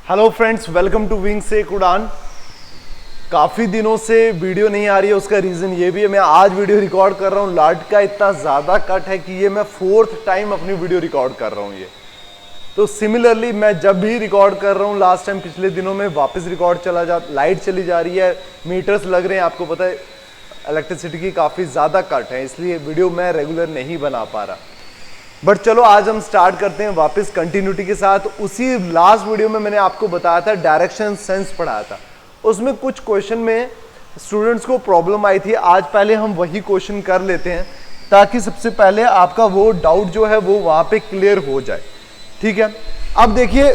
Hello friends, welcome to wing से उड़ान। काफ़ी दिनों से वीडियो नहीं आ रही है, उसका रीज़न ये भी है मैं आज वीडियो रिकॉर्ड कर रहा हूँ। लाइट का इतना ज़्यादा कट है कि ये मैं 4th टाइम अपनी वीडियो रिकॉर्ड कर रहा हूँ। ये तो सिमिलरली मैं जब भी रिकॉर्ड कर रहा हूँ, लास्ट टाइम पिछले दिनों में वापस रिकॉर्ड चला जा, लाइट चली जा रही है, मीटर्स लग रहे हैं। आपको पता है इलेक्ट्रिसिटी की काफ़ी ज़्यादा कट है, इसलिए वीडियो मैं रेगुलर नहीं बना पा रहा। बट चलो आज हम स्टार्ट करते हैं वापस कंटिन्यूटी के साथ। उसी लास्ट वीडियो में मैंने आपको बताया था, डायरेक्शन सेंस पढ़ाया था। उसमें कुछ क्वेश्चन में स्टूडेंट्स को प्रॉब्लम आई थी। आज पहले हम वही क्वेश्चन कर लेते हैं ताकि सबसे पहले आपका वो डाउट जो है वो वहां पे क्लियर हो जाए। ठीक है, अब देखिए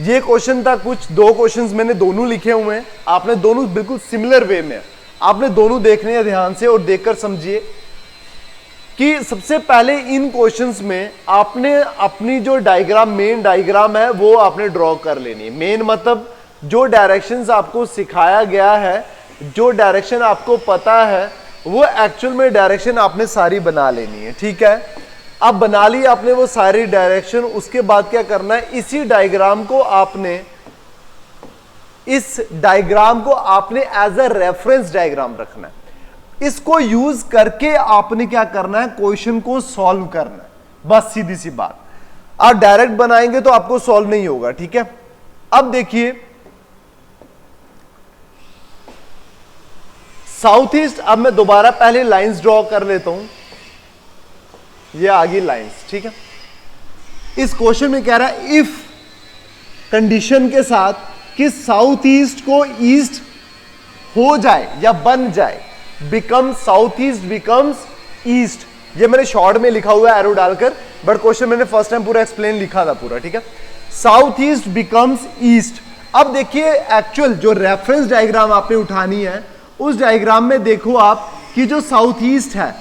ये क्वेश्चन था, कुछ दो क्वेश्चंस मैंने दोनों लिखे हुए हैं। आपने दोनों बिल्कुल सिमिलर वे में आपने दोनों देखने हैं ध्यान से, और देखकर समझिए कि सबसे पहले इन क्वेश्चंस में आपने अपनी जो डायग्राम, मेन डायग्राम है वो आपने ड्रॉ कर लेनी है। मेन मतलब जो डायरेक्शंस आपको सिखाया गया है, जो डायरेक्शन आपको पता है, वो एक्चुअल में डायरेक्शन आपने सारी बना लेनी है। ठीक है, अब बना ली आपने वो सारी डायरेक्शन। उसके बाद क्या करना है, इसी डायग्राम को आपने, इस डायग्राम को आपने एज अ रेफरेंस डायग्राम रखना है। इसको यूज करके आपने क्या करना है, क्वेश्चन को सॉल्व करना है। बस सीधी सी बात। आप डायरेक्ट बनाएंगे तो आपको सॉल्व नहीं होगा। ठीक है, अब देखिए साउथ ईस्ट। अब मैं दोबारा पहले लाइंस ड्रॉ कर लेता हूं, ये आगे लाइंस। ठीक है, इस क्वेश्चन में कह रहा है इफ कंडीशन के साथ कि साउथ ईस्ट को ईस्ट हो जाए या बन जाए, becomes, south east becomes east. ये मैंने शॉर्ट में लिखा हुआ है एरो डालकर, बट क्वेश्चन मैंने फर्स्ट टाइम पूरा एक्सप्लेन लिखा था पूरा। ठीक है, साउथ ईस्ट बिकम्स ईस्ट। अब देखिए एक्चुअल जो रेफरेंस डायग्राम आपने उठानी है, उस डायग्राम में देखो आप कि जो साउथ ईस्ट है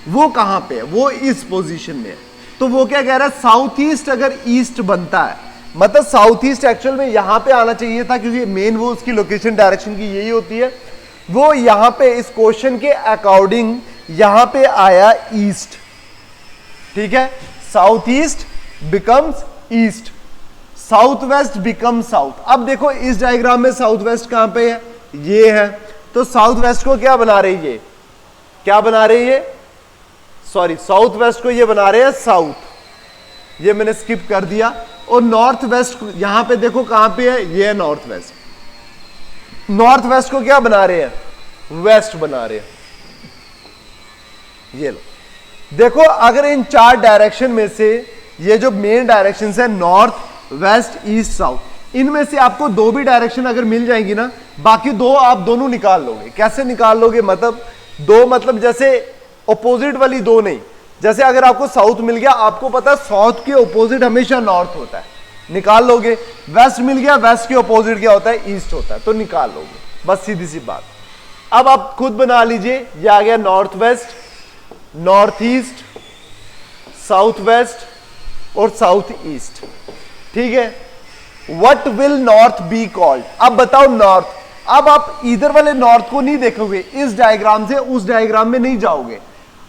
वो कहां पे है, वो इस पोजीशन में है। तो वो क्या कह रहा है, साउथ ईस्ट अगर ईस्ट बनता है, मतलब साउथ ईस्ट एक्चुअल में यहां पे आना चाहिए था, क्योंकि मेन वो उसकी लोकेशन डायरेक्शन की यही होती है। वो यहां पे इस क्वेश्चन के अकॉर्डिंग यहां पे आया ईस्ट। ठीक है, south east becomes east, south west become south. अब देखो इस डायग्राम में साउथ वेस्ट कहां पे है, ये है। तो साउथ वेस्ट को क्या बना रही है, क्या बना रही है, सॉरी साउथ वेस्ट को ये बना रहे हैं साउथ, ये मैंने स्किप कर दिया। और नॉर्थ वेस्ट यहां पे देखो कहां पे है, ये है नॉर्थ वेस्ट। नॉर्थ वेस्ट को क्या बना रहे हैं, वेस्ट बना रहे हैं। ये लो, देखो अगर इन चार डायरेक्शन में से ये जो मेन डायरेक्शन है नॉर्थ वेस्ट ईस्ट साउथ, इनमें से आपको दो भी डायरेक्शन अगर मिल जाएंगी ना, बाकी दो आप दोनों निकाल लोगे। कैसे निकाल लोगे, मतलब दो, मतलब जैसे ऑपोजिट वाली दो नहीं। जैसे अगर आपको साउथ मिल गया, आपको पता साउथ के ऑपोजिट हमेशा नॉर्थ होता है, निकाल लोगे। वेस्ट मिल गया, वेस्ट के ऑपोजिट क्या होता है, ईस्ट होता है, तो निकाल लोगे। बस सीधी सी बात। अब आप खुद बना लीजिए, ये आ गया north west, north east, south west और साउथ ईस्ट। ठीक है, what will north be called. अब बताओ नॉर्थ। अब आप इधर वाले नॉर्थ को नहीं देखोगे, इस डायग्राम से उस डायग्राम में नहीं जाओगे।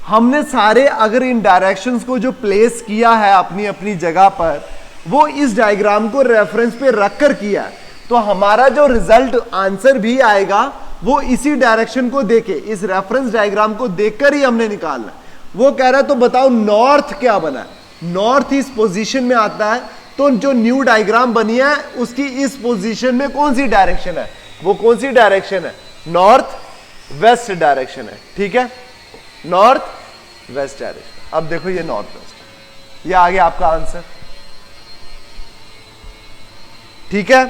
हमने सारे अगर इन डायरेक्शंस को जो प्लेस किया है अपनी अपनी जगह पर, वो इस डायग्राम को रेफरेंस पे रखकर किया है, तो हमारा जो रिजल्ट आंसर भी आएगा वो इसी डायरेक्शन को देके, इस रेफरेंस डायग्राम को देखकर ही हमने निकालना है। वो कह रहा है तो बताओ नॉर्थ क्या बना है, नॉर्थ इस पोजीशन में आता है, तो जो न्यू डायग्राम बनी है उसकी इस पोजीशन में कौन सी डायरेक्शन है, वो कौन सी डायरेक्शन है, नॉर्थ वेस्ट डायरेक्शन है। ठीक है, नॉर्थ वेस्ट डायरेक्शन। अब देखो ये नॉर्थ वेस्ट, ये आ गया आपका आंसर। ठीक है,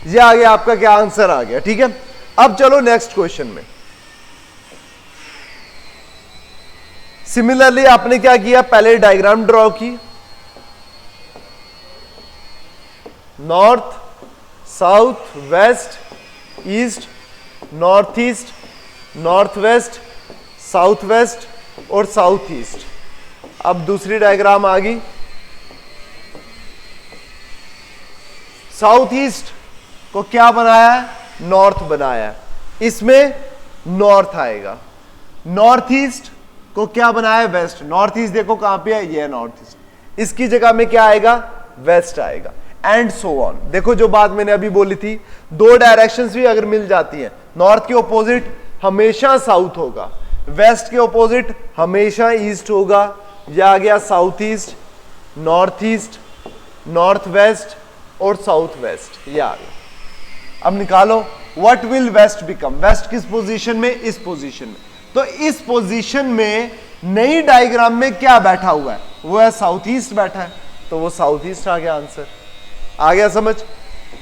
ये आ गया आपका क्या आंसर आ गया। ठीक है, अब चलो नेक्स्ट क्वेश्चन में। सिमिलरली आपने क्या किया, पहले डायग्राम ड्रॉ की, north south west east, north east, north waste, south west और साउथ ईस्ट। अब दूसरी डायग्राम आ गई, साउथ ईस्ट को क्या बनाया है, नॉर्थ बनाया है, इसमें नॉर्थ आएगा। नॉर्थ ईस्ट को क्या बनाया है, वेस्ट। नॉर्थ ईस्ट देखो कहां पे है, ये है नॉर्थ ईस्ट, इसकी जगह में क्या आएगा, वेस्ट आएगा, एंड सो ऑन। देखो जो बात मैंने अभी बोली थी, दो डायरेक्शंस भी अगर मिल जाती हैं, नॉर्थ के ऑपोजिट हमेशा साउथ होगा, वेस्ट के ऑपोजिट हमेशा ईस्ट होगा। यह आ गया south east, north east, north west और साउथ वेस्ट, ये आ गया। अब निकालो what will west become, west किस पोजीशन में, इस पोजीशन में। तो इस पोजीशन में नई डायग्राम में क्या बैठा हुआ है, वो है साउथ ईस्ट बैठा है, तो वो साउथ ईस्ट आ गया आंसर। आ गया समझ?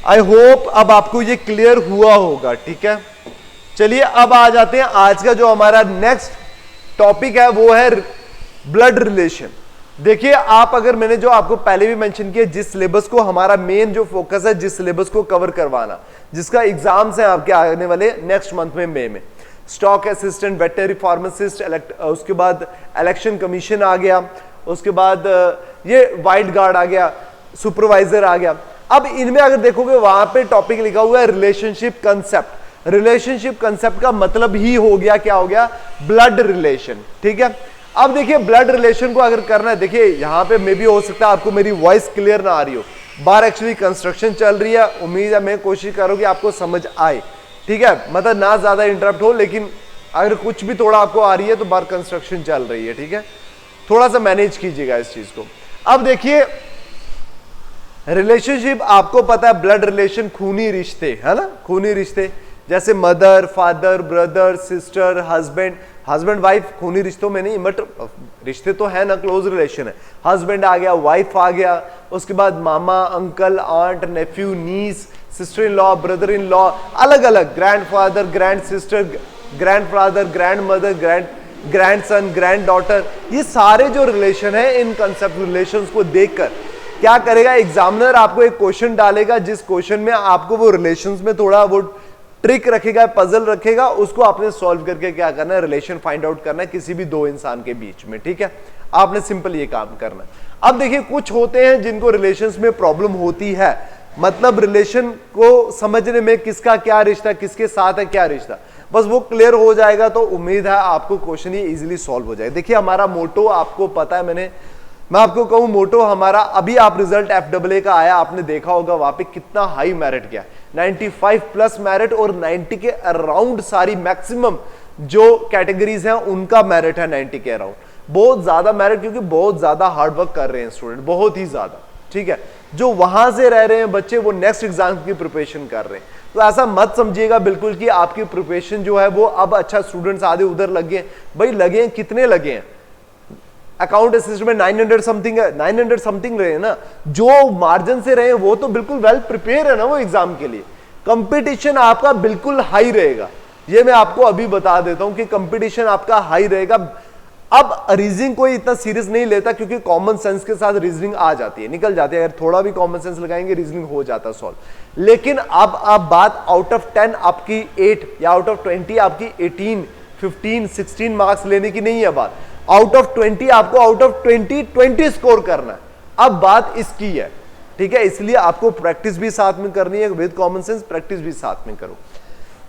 आई होप अब आपको ये क्लियर हुआ होगा, ठीक है। चलिए अब आ जाते हैं, आज का जो हमारा नेक्स्ट टॉपिक है वो है ब्लड रिलेशन। देखिए आप, अगर मैंने जो आपको पहले भी मेंशन किया, जिस सिलेबस को हमारा मेन जो फोकस है, जिस सिलेबस को कवर करवाना, जिसका एग्जाम्स है आपके आने वाले नेक्स्ट मंथ में, मई में, स्टॉक असिस्टेंट, वेटनरी फार्मासिस्ट, उसके बाद इलेक्शन कमीशन आ गया, उसके बाद ये वाइल्ड गार्ड आ गया, सुपरवाइजर आ गया। अब इनमें अगर देखोगे वहां पे टॉपिक लिखा हुआ है रिलेशनशिप कंसेप्ट। रिलेशनशिप कंसेप्ट का मतलब ही हो गया, क्या हो गया, ब्लड रिलेशन, ठीक है। अब देखिए ब्लड रिलेशन को अगर करना है, देखिए यहां पे मे भी हो सकता है आपको मेरी वॉइस क्लियर ना आ रही हो, बाहर एक्चुअली कंस्ट्रक्शन चल रही है, उम्मीद है मैं कोशिश करूँ कि आपको समझ आए, ठीक है, मतलब ना ज्यादा इंटरप्ट हो, लेकिन अगर कुछ भी थोड़ा आपको आ रही है तो बाहर कंस्ट्रक्शन चल रही है, ठीक है, थोड़ा सा मैनेज कीजिएगा इस चीज को। अब देखिए रिलेशनशिप, आपको पता है ब्लड रिलेशन खूनी रिश्ते है ना, खूनी रिश्ते जैसे mother father brother sister husband, husband wife खूनी रिश्तों में नहीं, बट रिश्ते तो है ना, क्लोज रिलेशन है। हस्बैंड आ गया, वाइफ आ गया, उसके बाद मामा uncle aunt nephew niece, sister in law brother in law, अलग अलग, grandfather grand sister, grandfather grand mother, grandson grand daughter, ये सारे जो रिलेशन है, इन कंसेप्ट रिलेशंस को देखकर क्या करेगा एग्जामिनर, आपको एक क्वेश्चन डालेगा, जिस क्वेश्चन में आपको वो रिलेशंस में थोड़ा वो ट्रिक रखेगा, पजल रखेगा, उसको आपने सॉल्व करके क्या करना है, रिलेशन फाइंड आउट करना है किसी भी दो इंसान के बीच में, ठीक है। आपने सिंपल ये काम करना है। अब देखिए कुछ होते हैं जिनको रिलेशंस में प्रॉब्लम होती है, मतलब रिलेशन को समझने में किसका क्या रिश्ता, किसके साथ है क्या रिश्ता, बस वो क्लियर हो जाएगा तो उम्मीद है आपको क्वेश्चन ये इजीली सॉल्व हो जाएगा। देखिए हमारा मोटो आपको पता है, मैं आपको कहूं मोटो हमारा, अभी आप रिजल्ट FAA का आया, आपने देखा होगा वहां पे कितना हाई मेरिट गया, 95 प्लस मेरिट और 90 के अराउंड सारी मैक्सिमम जो कैटेगरीज हैं उनका मेरिट है 90 के अराउंड। बहुत ज्यादा मेरिट, क्योंकि बहुत ज्यादा हार्ड वर्क कर रहे हैं स्टूडेंट, बहुत ही ज्यादा, ठीक है। जो वहां से रह रहे हैं बच्चे वो नेक्स्ट एग्जाम की प्रिपरेशन कर रहे हैं, तो ऐसा मत समझिएगा बिल्कुल कि आपकी प्रिपरेशन जो है वो अब अच्छा स्टूडेंट्स आधे उधर लगे, भाई लगे हैं, कितने लगे हैं, अकाउंट असिस्टेंट में 900 समथिंग है, 900 समथिंग रहे हैं ना, जो मार्जिन से रहे वो तो बिल्कुल वेल प्रिपेयर है ना वो एग्जाम के लिए। कंपटीशन आपका बिल्कुल हाई रहेगा, ये मैं आपको अभी बता देता हूं कि कंपटीशन आपका हाई रहेगा। अब रीजनिंग कोई इतना सीरियस नहीं लेता, क्योंकि कॉमन सेंस के साथ रीजनिंग आ जाती है, निकल जाती है, अगर थोड़ा भी कॉमन सेंस लगाएंगे रीजनिंग हो जाता है सॉल्व। लेकिन अब आप बात आउट ऑफ 10 आपकी 8 या आउट ऑफ 20 आपकी 18 15 16 मार्क्स लेने की नहीं है बात, आउट ऑफ 20 आपको आउट ऑफ 20 स्कोर करना है, अब बात इसकी है, ठीक है। इसलिए आपको प्रैक्टिस भी साथ में करनी है, विद कॉमन सेंस प्रैक्टिस भी साथ में करो।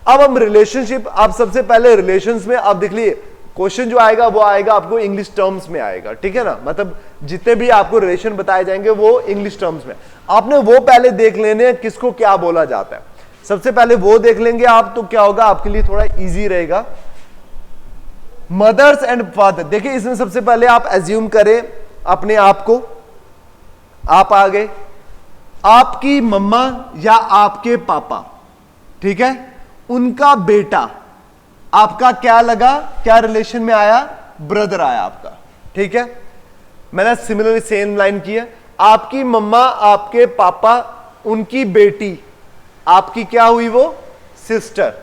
अब हम रिलेशनशिप, आप सबसे पहले रिलेशंस में आप देख लिए क्वेश्चन जो आएगा वो आएगा आपको इंग्लिश टर्म्स में आएगा, ठीक है ना, मतलब जितने भी आपको रिलेशन बताए जाएंगे वो इंग्लिश टर्म्स में, आपने वो पहले देख लेने हैं किसको क्या बोला जाता है, सबसे पहले वो देख लेंगे आप, तो क्या होगा आपके लिए थोड़ा इजी रहेगा। मदर्स एंड फादर, देखिए इसमें सबसे पहले आप एज्यूम करें अपने आप को, आप आ गए, आपकी मम्मा या आपके पापा, ठीक है, उनका बेटा आपका क्या लगा, क्या रिलेशन में आया, ब्रदर आया आपका, ठीक है। मैंने सिमिलरली सेम लाइन की है, आपकी मम्मा आपके पापा उनकी बेटी आपकी क्या हुई, वो सिस्टर,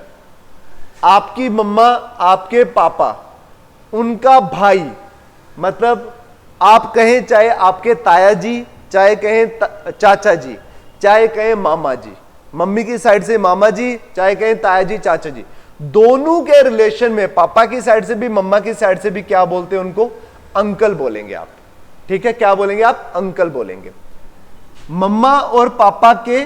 आपकी मम्मा आपके पापा उनका भाई, मतलब आप कहें चाहे आपके ताया जी, चाहे कहें चाचा जी, चाहे कहें मामा जी, मम्मी की साइड से मामा जी, चाहे कहें ताया जी चाचा जी, दोनों के रिलेशन में पापा की साइड से भी मम्मा की साइड से भी क्या बोलते हैं उनको, अंकल बोलेंगे आप, ठीक है, क्या बोलेंगे आप, अंकल बोलेंगे। मम्मा और पापा के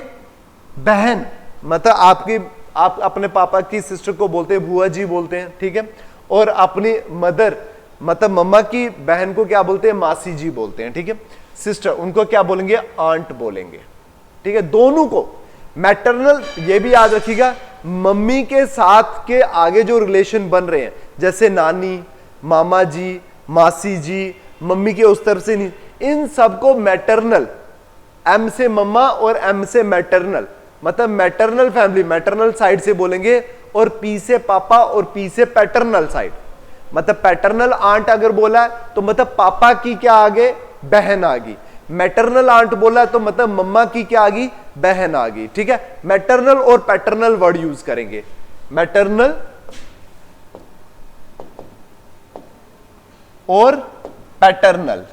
बहन, मतलब आप अपने पापा की सिस्टर को बोलते हैं बुआ जी बोलते हैं, ठीक है, और अपनी मदर मतलब मम्मा की बहन को क्या बोलते हैं, मासी जी बोलते हैं, ठीक है। सिस्टर, उनको क्या बोलेंगे, आंट बोलेंगे। ठीक है, दोनों को मैटरनल, ये भी याद रखिएगा, मम्मी के साथ के आगे जो रिलेशन बन रहे हैं, जैसे नानी, मामा जी, मासी जी, मम्मी के उस तरफ से नहीं, इन सबको मैटरनल, एम से मम्मा और एम से मैटरनल, मतलब मैटरनल फैमिली, मैटरनल साइड से बोलेंगे, और पी से पापा और पी से पैटर्नल साइड, मतलब पैटर्नल आंट अगर बोला है तो मतलब पापा की क्या आगे, बहन आ गई। मैटरनल आंट बोला तो मतलब मम्मा की क्या आ गई, बहन आ गई। ठीक है, मैटरनल और पैटर्नल वर्ड यूज करेंगे, मैटरनल और पैटर्नल,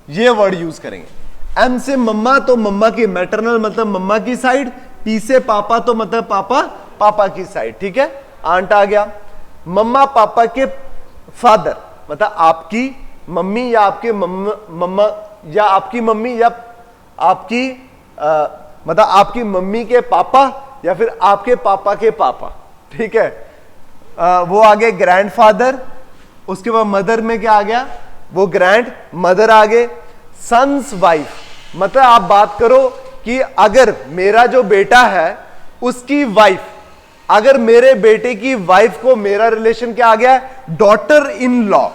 ये वर्ड यूज करेंगे। एम से मम्मा तो मम्मा की, मैटरनल मतलब मम्मा की साइड, पी से पापा तो मतलब पापा, पापा की साइड। ठीक है, आंट आ गया। मम्मा पापा के फादर, मतलब आपकी मम्मी या आपके मम्मा या आपकी मम्मी या आपकी मतलब आपकी मम्मी के पापा या फिर आपके पापा के पापा। ठीक है, वो आ गए ग्रैंडफादर। उसके बाद मदर में क्या आ गया, वो ग्रैंड मदर आ गए। सन्स वाइफ, मतलब आप बात करो कि अगर मेरा जो बेटा है उसकी वाइफ, अगर मेरे बेटे की वाइफ को मेरा रिलेशन क्या आ गया, daughter in law.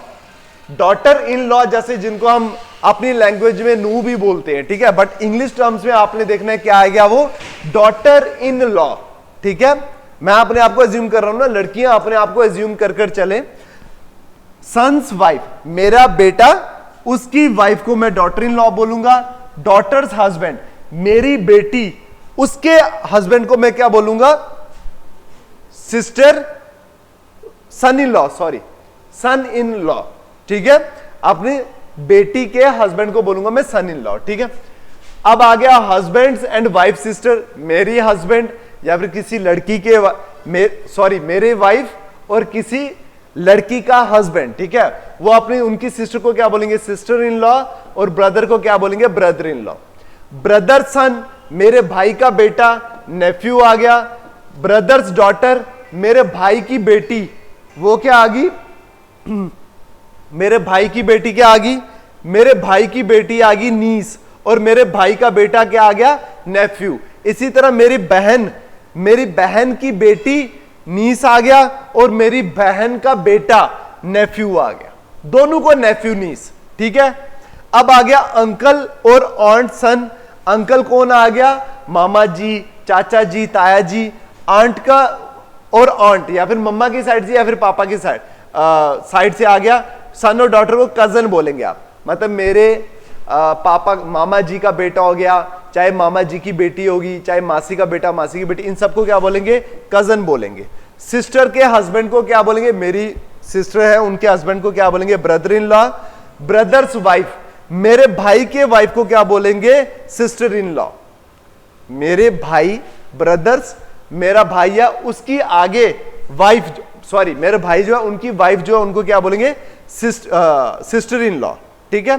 Daughter in law जैसे जिनको हम अपनी लैंग्वेज में नू भी बोलते हैं। ठीक है, बट इंग्लिश टर्म्स में आपने देखना है क्या आ गया, वो डॉटर इन लॉ। ठीक है, मैं अपने आप को एज्यूम कर रहा हूं ना, लड़कियां अपने आप को एज्यूम कर चले। सन्स वाइफ, मेरा बेटा, उसकी वाइफ को मैं डॉटर इन लॉ बोलूंगा। डॉटर्स हस्बैंड, मेरी बेटी, उसके हस्बैंड को मैं क्या बोलूंगा, sister, son in law, sorry son in law. ठीक है, अपनी बेटी के हस्बैंड को बोलूंगा मैं सन इन लॉ। ठीक है, अब आ गया हस्बैंड्स एंड वाइफ सिस्टर, मेरी हस्बैंड या फिर किसी लड़की के मेरे वाइफ और किसी लड़की का हस्बैंड। ठीक है, वो अपनी उनकी सिस्टर को क्या बोलेंगे, सिस्टर इन लॉ, और ब्रदर को क्या बोलेंगे, ब्रदर इन लॉ। ब्रदर सन, मेरे भाई का बेटा, नेफ्यू आ गया। ब्रदर्स डॉटर, मेरे भाई की बेटी, वो क्या आ गई, मेरे भाई की बेटी क्या आ गई, मेरे भाई की बेटी आ गई नीस, और मेरे भाई का बेटा क्या आ गया, नेफ्यू। इसी तरह मेरी बहन की बेटी नीस आ गया, और मेरी बहन का बेटा नेफ्यू आ गया, दोनों को नेफ्यू नीस। ठीक है, अब आ गया अंकल और ऑन्ट सन। अंकल कौन आ गया, मामा जी, चाचा जी, ताया जी। आंट का और ऑन्ट या फिर मम्मा की साइड से या फिर पापा की साइड से आ गया। सन और डॉटर को कजन बोलेंगे आप, मतलब मेरे पापा, मामा जी का बेटा हो गया, चाहे मामा जी की बेटी होगी, चाहे मासी का बेटा, मासी की बेटी, इन सबको क्या बोलेंगे, कजन बोलेंगे। सिस्टर के हस्बैंड को क्या बोलेंगे, मेरी सिस्टर है उनके हस्बैंड को क्या बोलेंगे, brother in law. Brother's wife, मेरे भाई के वाइफ को क्या बोलेंगे, सिस्टर इन लॉ। मेरे भाई, ब्रदर्स, मेरा भाई है उसकी आगे वाइफ, सॉरी मेरे भाई जो है उनकी वाइफ जो है उनको क्या बोलेंगे, सिस्टर इन लॉ। ठीक है,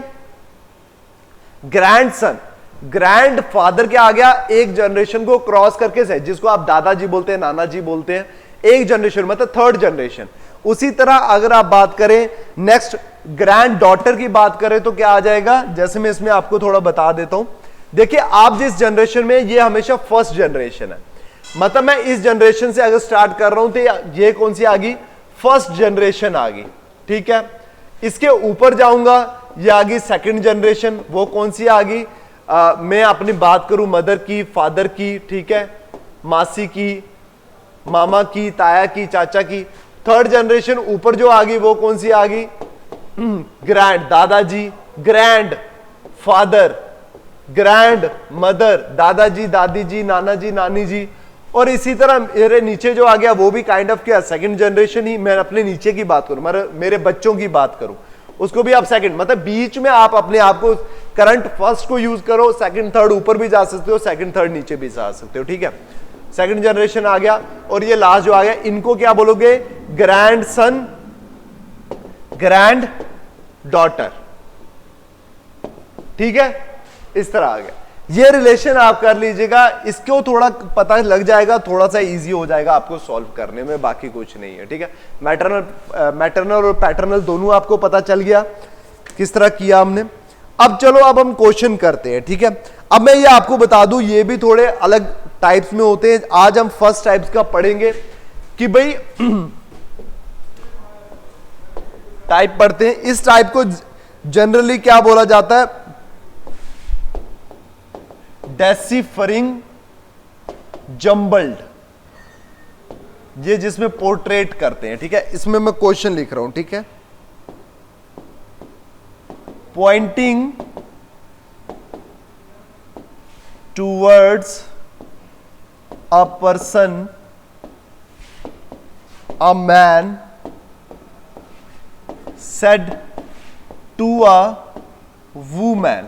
ग्रैंडसन, ग्रैंड फादर क्या आ गया, एक जनरेशन को क्रॉस करके से, जिसको आप दादाजी बोलते हैं, नाना जी बोलते हैं, एक जनरेशन मतलब थर्ड जनरेशन। उसी तरह अगर आप बात करें नेक्स्ट ग्रैंड डॉटर की बात करें तो क्या आ जाएगा, जैसे मैं इसमें आपको थोड़ा बता देता हूं। देखिए आप जिस जनरेशन में, ये हमेशा फर्स्ट जनरेशन है, मतलब मैं इस जनरेशन से अगर स्टार्ट कर रहा हूं तो ये कौन सी आ गई, फर्स्ट जनरेशन आ गई। ठीक है, इसके ऊपर जाऊंगा, ये आ गई सेकंड जनरेशन, वो कौन सी आ गई, मैं अपनी बात करूं मदर की, फादर की, ठीक है, मासी की, मामा की, ताया की, चाचा की। थर्ड जनरेशन ऊपर जो आ गई वो कौन सी आ गई, ग्रैंड दादाजी, ग्रैंड फादर, ग्रैंड मदर, दादाजी, दादी जी, नाना जी, नानी जी। और इसी तरह मेरे नीचे जो आ गया वो भी काइंड ऑफ क्या, सेकंड जनरेशन ही। मैं अपने नीचे की बात करूं, मेरे बच्चों की बात करूं, उसको भी आप सेकंड, मतलब बीच में आप अपने आप को करंट फर्स्ट को यूज करो, सेकंड थर्ड ऊपर भी जा सकते हो, सेकंड थर्ड नीचे भी जा सकते हो। ठीक है, सेकंड जनरेशन आ गया। और ये लास्ट जो आ गया, इनको क्या बोलोगे, ग्रैंड सन, ग्रैंड डॉटर। ठीक है, इस तरह आ गया। ये रिलेशन आप कर लीजिएगा, इसको थोड़ा पता लग जाएगा, थोड़ा सा इजी हो जाएगा आपको सॉल्व करने में, बाकी कुछ नहीं है। ठीक है, मैटरनल और पैटर्नल दोनों आपको पता चल गया किस तरह किया हमने। अब चलो अब हम क्वेश्चन करते हैं, ठीक है। अब मैं ये आपको बता दूं, ये भी थोड़े अलग टाइप्स में होते हैं। आज हम फर्स्ट टाइप्स का पढ़ेंगे कि भाई टाइप पढ़ते हैं। इस टाइप को जनरली क्या बोला जाता है, डेसिफरिंग जम्बल्ड, ये जिसमें पोर्ट्रेट करते हैं, ठीक है। इसमें मैं क्वेश्चन लिख रहा हूं, ठीक है। Poynting towards a person, a man said to a woman,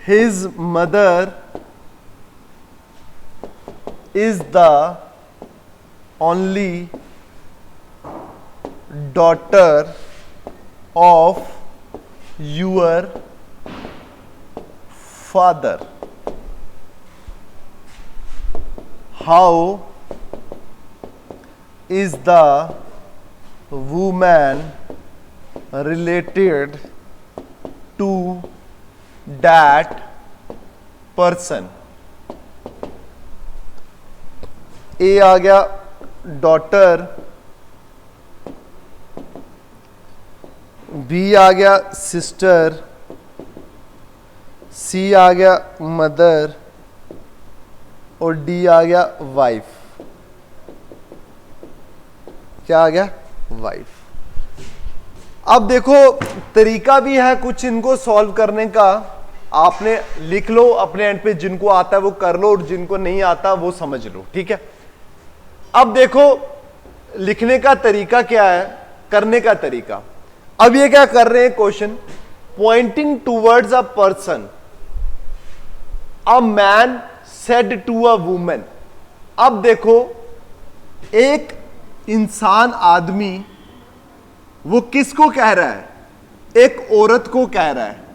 his mother is the only daughter of your father. How is the woman related to that person? ए आ गया डॉटर, बी आ गया सिस्टर, सी आ गया mother और D आ गया wife. क्या आ गया, wife. अब देखो तरीका भी है कुछ इनको सॉल्व करने का, आपने लिख लो अपने एंड पे, जिनको आता है वो कर लो और जिनको नहीं आता वो समझ लो, ठीक है। अब देखो लिखने का तरीका क्या है, करने का तरीका। अब ये क्या कर रहे हैं question, pointing towards a person, a man said to a woman. अब देखो एक इंसान, आदमी, वो किसको कह रहा है, एक औरत को कह रहा है।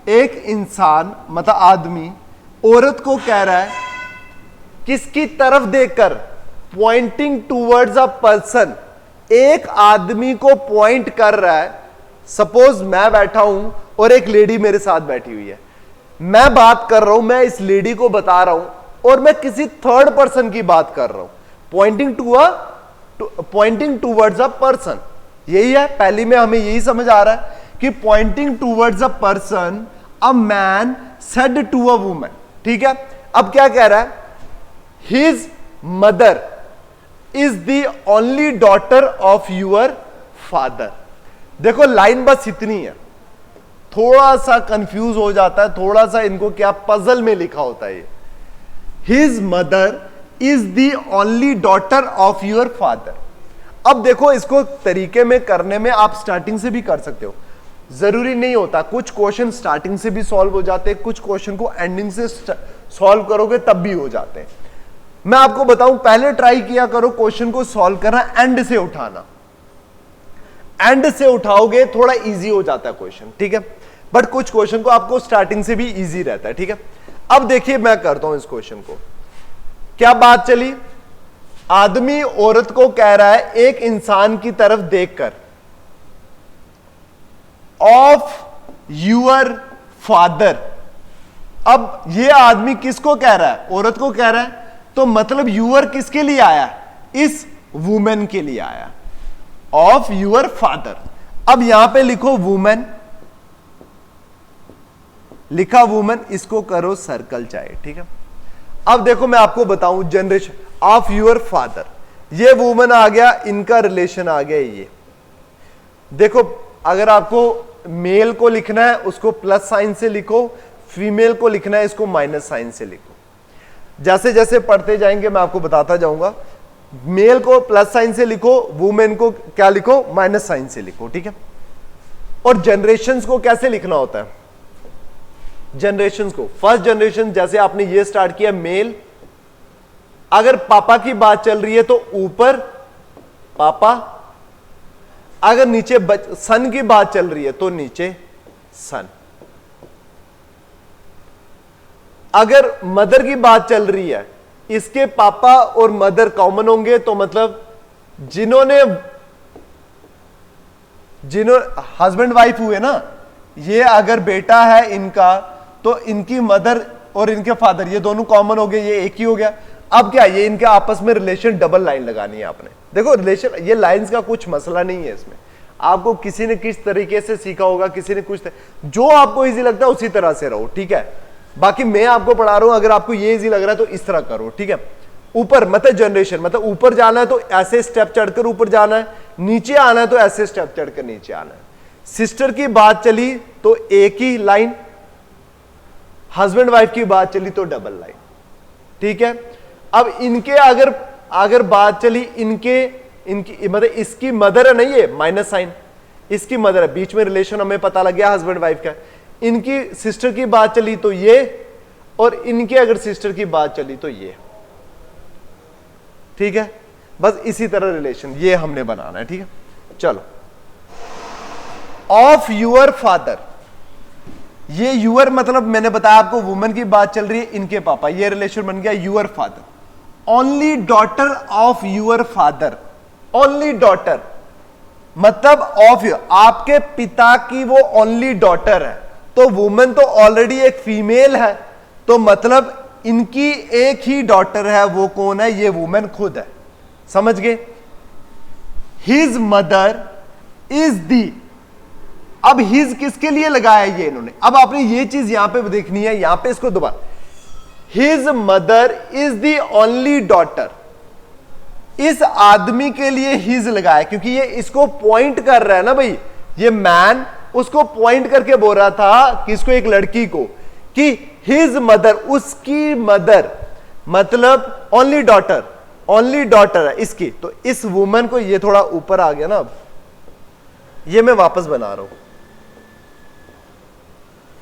एक इंसान मतलब आदमी औरत को कह रहा है, किसकी तरफ देखकर, पॉइंटिंग टूवर्ड्स अ पर्सन, एक आदमी को पॉइंट कर रहा है। सपोज मैं बैठा हूं और एक लेडी मेरे साथ बैठी हुई है, मैं बात कर रहा हूं, मैं इस लेडी को बता रहा हूं और मैं किसी थर्ड पर्सन की बात कर रहा हूं। पॉइंटिंग टूवर्ड्स अ पर्सन, यही है। पहली में हमें यही समझ आ रहा है कि pointing towards a person, a man said to a woman, ठीक है। अब क्या कह रहा है, his mother is the only daughter of your father. देखो लाइन बस इतनी है, थोड़ा सा कंफ्यूज हो जाता है, थोड़ा सा इनको क्या पजल में लिखा होता है। His mother is the only daughter of your father. अब देखो इसको तरीके में करने में आप स्टार्टिंग से भी कर सकते हो, जरूरी नहीं होता। कुछ क्वेश्चन स्टार्टिंग से भी सॉल्व हो जाते हैं, कुछ क्वेश्चन को एंडिंग से सॉल्व करोगे तब भी हो जाते हैं। मैं आपको बताऊं, पहले ट्राई किया करो क्वेश्चन को सॉल्व करना एंड से उठाना, एंड से उठाओगे थोड़ा इजी हो जाता है क्वेश्चन, ठीक है। बट कुछ क्वेश्चन को आपको स्टार्टिंग से भी इजी रहता है, ठीक है। अब देखिए मैं करता हूं इस क्वेश्चन को, क्या बात चली, आदमी औरत को कह रहा है एक इंसान की तरफ देखकर, ऑफ यूर फादर। अब ये आदमी किसको कह रहा है, औरत को कह रहा है, तो मतलब यूर किसके लिए आया, इस वुमेन के लिए आया, ऑफ यूर फादर। अब यहां पे लिखो वुमेन, लिखा वुमेन, इसको करो सर्कल चाहे, ठीक है। अब देखो मैं आपको बताऊं, जनरेशन ऑफ यूर फादर, ये वुमेन आ गया, इनका रिलेशन आ गया ये। देखो अगर आपको मेल को लिखना है उसको प्लस साइन से लिखो, फीमेल को लिखना है इसको माइनस साइन से लिखो। जैसे जैसे पढ़ते जाएंगे मैं आपको बताता जाऊंगा। मेल को प्लस साइन से लिखो, वुमेन को क्या लिखो, माइनस साइन से लिखो, ठीक है। और जनरेशंस को कैसे लिखना होता है, जनरेशंस को, फर्स्ट जनरेशन जैसे आपने ये स्टार्ट किया मेल, अगर पापा की बात चल रही है तो ऊपर पापा, अगर नीचे सन की बात चल रही है तो नीचे सन। अगर मदर की बात चल रही है, इसके पापा और मदर कॉमन होंगे, तो मतलब जिन्होंने जिन्हों हस्बैंड वाइफ हुए ना, ये अगर बेटा है इनका, तो इनकी मदर और इनके फादर ये दोनों कॉमन हो गए, ये एक ही हो गया। अब क्या, ये इनके आपस में रिलेशन डबल लाइन लगानी है आपने। देखो रिलेशन, ये लाइंस का कुछ मसला नहीं है इसमें, आपको किसी ने किस तरीके से सीखा होगा, किसी ने कुछ, जो आपको इजी लगता है उसी तरह से रहो, ठीक है। बाकी मैं आपको पढ़ा रहा हूं, अगर आपको ये इजी लग रहा है तो इस तरह करो, ठीक है। ऊपर मतलब जनरेशन, मतलब ऊपर जाना है तो ऐसे स्टेप चढ़कर ऊपर जाना है, नीचे आना है तो ऐसे स्टेप चढ़कर नीचे आना है। सिस्टर की बात चली तो एक ही लाइन, हस्बैंड वाइफ की बात चली तो डबल लाइन, ठीक है। अब इनके अगर बात चली, इनकी मतलब इसकी मदर है नहीं, ये माइनस साइन, इसकी मदर है, बीच में रिलेशन हमें पता लग गया हस्बैंड वाइफ का। इनकी सिस्टर की बात चली तो ये, और इनके अगर सिस्टर की बात चली तो ये, ठीक है। बस इसी तरह रिलेशन ये हमने बनाना है, ठीक है। चलो, ऑफ यूअर फादर, ये यूअर मतलब मैंने बताया आपको वुमन की बात चल रही है, इनके पापा, ये रिलेशन बन गया your father. Only daughter of your father, only daughter मतलब ऑफ यू, आपके पिता की वो ओनली डॉटर है, तो वुमन तो ऑलरेडी एक फीमेल है, तो मतलब इनकी एक ही डॉटर है, वो कौन है, ये वुमन खुद है, समझ गए। हिज मदर इज दी, अब हिज किसके लिए लगाया ये इन्होंने, अब आपने ये चीज यहां पे देखनी है, यहां पे इसको दोबारा, his mother is the only daughter, इस आदमी के लिए हिज लगाया क्योंकि ये इसको पॉइंट कर रहा है ना भाई, ये मैन उसको पॉइंट करके बोल रहा था किसको, एक लड़की को, कि हिज मदर, उसकी मदर मतलब ओनली डॉटर, ओनली डॉटर है इसकी, तो इस वुमन को, ये थोड़ा ऊपर आ गया ना, अब ये मैं वापस बना रहा हूं,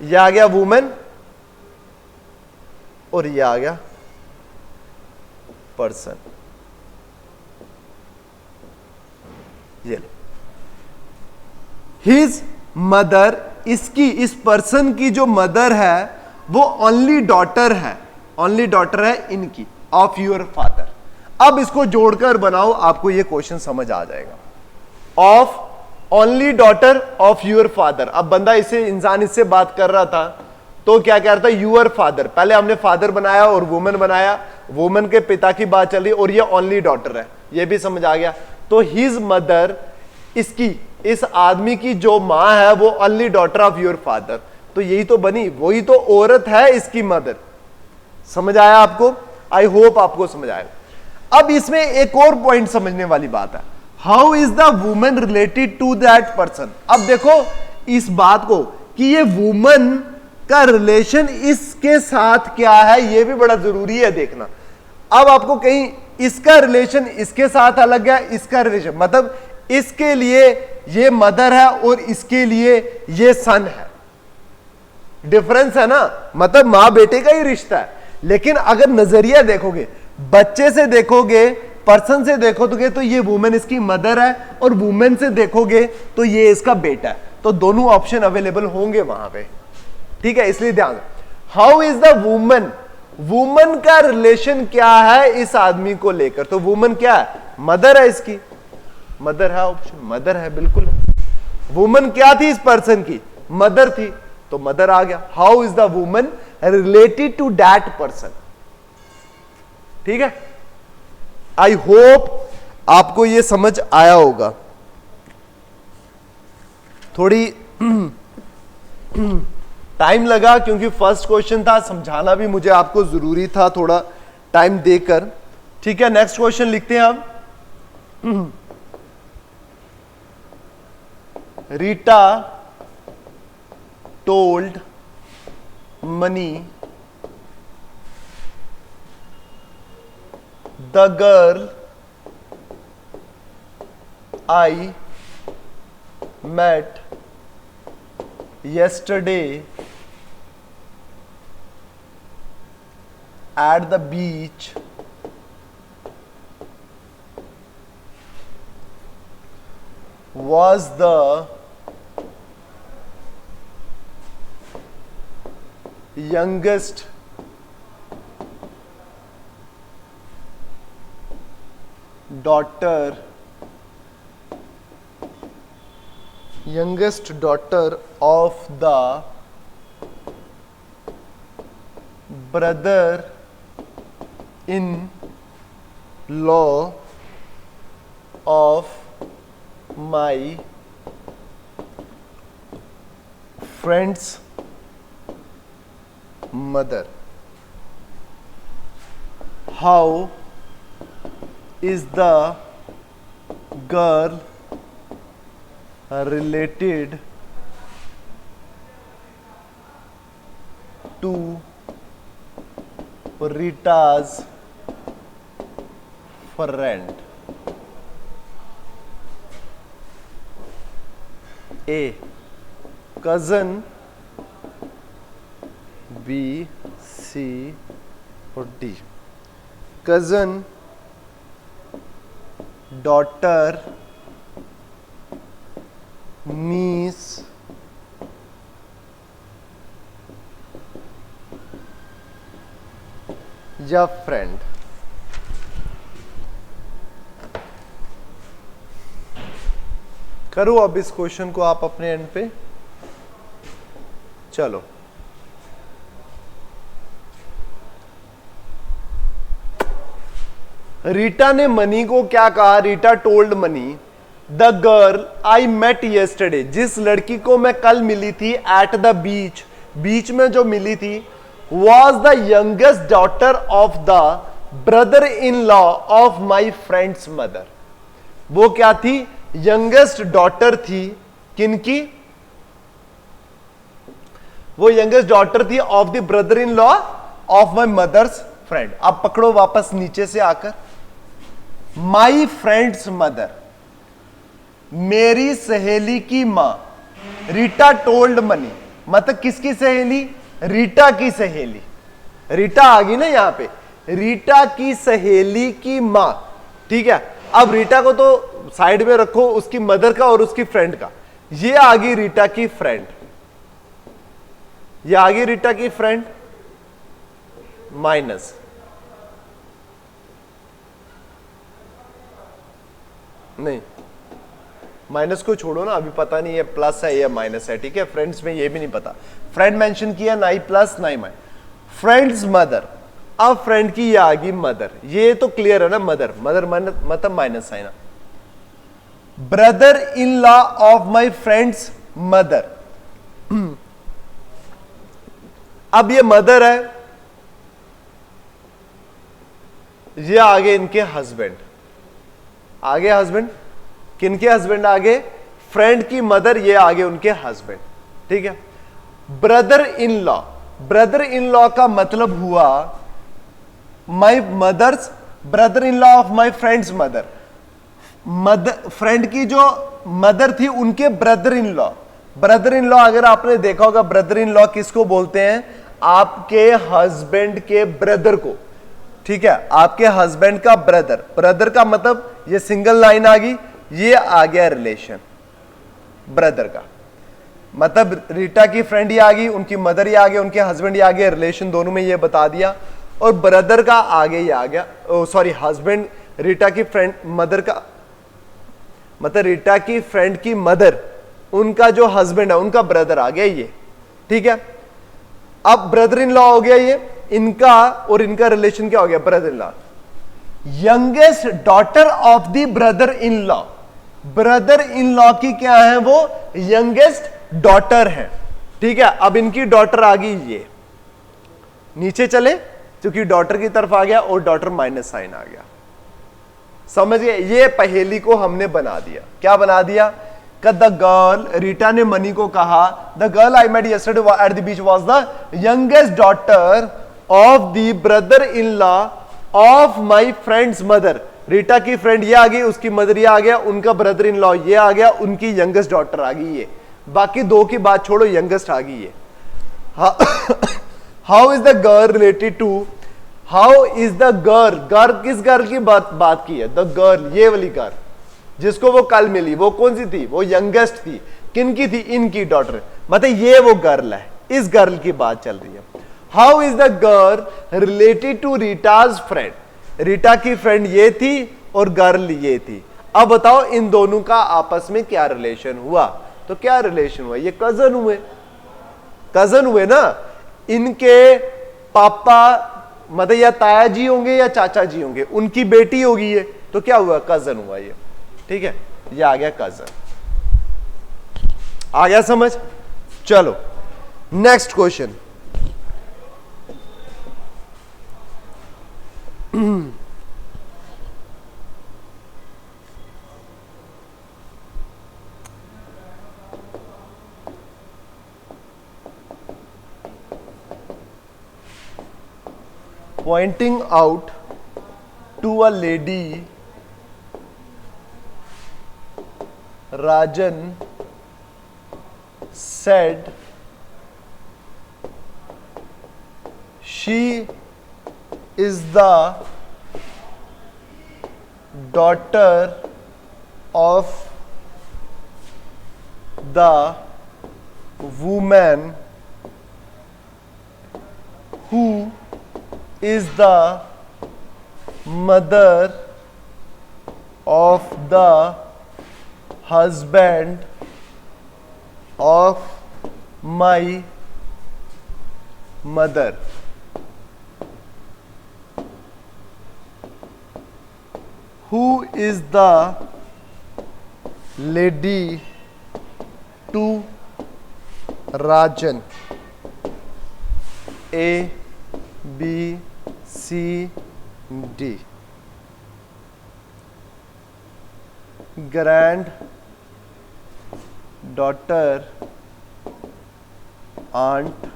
ये आ गया वुमन और ये आ गया पर्सन, ये हिज मदर, इसकी, इस पर्सन की जो मदर है वो ओनली डॉटर है, ओनली डॉटर है इनकी, ऑफ यूर फादर। अब इसको जोड़कर बनाओ, आपको ये क्वेश्चन समझ आ जाएगा। Of only daughter of your father, अब बंदा इंसान इससे बात कर रहा था तो क्या कह रहा था, यूर फादर, पहले हमने फादर बनाया और वुमन बनाया, वुमन के पिता की बात चली और ये ओनली डॉटर है, ये भी समझ आ गया। तो हिज मदर, इसकी, इस आदमी की जो मां है वो only daughter of your father, तो यही तो बनी, वही तो औरत है इसकी मदर, समझ आया आपको, आई होप आपको समझ आएगा। अब इसमें एक और पॉइंट समझने वाली बात है, how is the woman related to that person. अब देखो इस बात को कि ये वुमन का रिलेशन इसके साथ क्या है, ये भी बड़ा जरूरी है देखना। अब आपको कहीं इसका रिलेशन इसके साथ अलग है, इसका रिलेशन मतलब इसके लिए ये मदर है और इसके लिए ये सन है, डिफरेंस है ना, मतलब मां बेटे का ही रिश्ता है। लेकिन अगर नजरिया देखोगे, बच्चे से देखोगे, पर्सन से देखोगे तो ये वुमेन इसकी मदर है, और वुमेन से देखोगे तो ये इसका बेटा है, तो दोनों ऑप्शन अवेलेबल होंगे वहां पे, ठीक है। इसलिए ध्यान, how is the woman, woman का रिलेशन क्या है इस आदमी को लेकर, तो वुमन क्या है, मदर है इसकी, मदर है ऑप्शन, मदर है बिल्कुल। वुमन क्या थी इस पर्सन की, मदर थी, तो मदर आ गया। How is the woman related to that person, ठीक है। आई होप आपको यह समझ आया होगा। थोड़ी टाइम लगा क्योंकि फर्स्ट क्वेश्चन था, समझाना भी मुझे आपको जरूरी था थोड़ा टाइम देकर, ठीक है। नेक्स्ट क्वेश्चन लिखते हैं हम। Rita told Mani the girl I met yesterday at the beach was the youngest daughter youngest daughter of the brother in law of my friend's mother. How is the girl related to Rita's friend? A. Cousin. B, C or D? Cousin, daughter, niece, या friend? करो अब इस question को आप अपने and पे। चलो, रीटा ने मनी को क्या कहा? Rita told Mani, the girl I met yesterday, जिस लड़की को मैं कल मिली थी, एट द बीच, बीच में जो मिली थी, was the youngest daughter of the brother in law of my friend's mother. वो क्या थी? यंगेस्ट डॉटर थी। किनकी? वो यंगेस्ट डॉटर थी of the brother in law of my mother's friend. अब पकड़ो वापस नीचे से आकर, माई फ्रेंड्स मदर, मेरी सहेली की मां। रीटा टोल्ड मनी, मतलब किसकी सहेली? रीटा की सहेली। रीटा आ गई ना यहां पे, रीटा की सहेली की मां। ठीक है, अब रीटा को तो साइड में रखो, उसकी मदर का और उसकी फ्रेंड का। ये आ गई रीटा की फ्रेंड, ये आ गई रीटा की फ्रेंड, माइनस नहीं, माइनस को छोड़ो ना, अभी पता नहीं है प्लस है या माइनस है। ठीक है, फ्रेंड्स में ये भी नहीं पता, फ्रेंड मेंशन किया, ना ही प्लस ना ही माइनस। फ्रेंड्स मदर, अब फ्रेंड की ये आ गई मदर, ये तो क्लियर है ना, मदर, मदर मतलब minus sign. Brother in law of my friend's mother, अब ये मदर है, ये आगे इनके हस्बैंड, आगे हस्बैंड, किनके हस्बैंड? आगे फ्रेंड की मदर, ये आगे उनके हस्बैंड। ठीक है, brother in law, brother in law का मतलब हुआ my mother's brother in law of my friend's mother. Mother, friend की जो मदर थी उनके brother in law. Brother in law अगर आपने देखा होगा, ब्रदर इन लॉ किसको बोलते हैं? आपके हस्बैंड के ब्रदर को। ठीक है, आपके हस्बैंड का ब्रदर, ब्रदर का मतलब ये सिंगल लाइन आ गई, ये आ गया रिलेशन ब्रदर का, मतलब रीटा की फ्रेंड ये आ गई, उनकी मदर ये आ गया, उनके हस्बैंड ये आ गया, रिलेशन दोनों में ये बता दिया। और ब्रदर का आगे ये आ गया, सॉरी हस्बैंड, रीटा की फ्रेंड मदर का मतलब रीटा की फ्रेंड की मदर, उनका जो हस्बैंड है उनका ब्रदर आ गया ये। ठीक है, अब ब्रदर इन लॉ हो गया ये, इनका और इनका रिलेशन क्या हो गया? Brother in law. Youngest daughter of the brother in law, brother in law की क्या है? वो यंगेस्ट डॉटर है। ठीक है, अब इनकी डॉटर आ गई ये, नीचे चले क्योंकि डॉटर की तरफ आ गया और डॉटर माइनस साइन आ गया। समझ गए? ये पहेली को हमने बना दिया। क्या बना दिया? द गर्ल, रीटा ने मनी को कहा, the girl I met yesterday at the beach was the youngest daughter of the brother in law of my friend's mother. Rita की फ्रेंड ये आ गई, उसकी मदर ये आ गया, उनका ब्रदर इन लॉ ये आ गया, उनकी यंगेस्ट डॉटर आ गई ये। बाकी दो की बात छोड़ो, यंगेस्ट आ गई ये। How is the girl related to, how is the girl, girl किस गर्ल की बात की है? द गर्ल, ये वाली गर्ल जिसको वो कल मिली, वो कौन सी थी? वो यंगेस्ट थी। किनकी थी? इनकी डॉटर, मतलब ये वो गर्ल है, इस गर्ल की बात चल रही है। How is the girl related to Rita's friend, Rita की फ्रेंड ये थी और गर्ल ये थी। अब बताओ इन दोनों का आपस में क्या रिलेशन हुआ? तो क्या रिलेशन हुआ, ये कजन हुए, कजन हुए ना। इनके पापा मतलब या ताया जी होंगे या चाचा जी होंगे, उनकी बेटी होगी ये, तो क्या हुआ, कजन हुआ ये। ठीक है, ये आ गया कजन। आ गया समझ। चलो next question. Pointing out to a lady, Rajan said she is the daughter of the woman who is the mother of the husband of my mother. Who is the lady to Rajan? A, B, C, D. Grand daughter, aunt,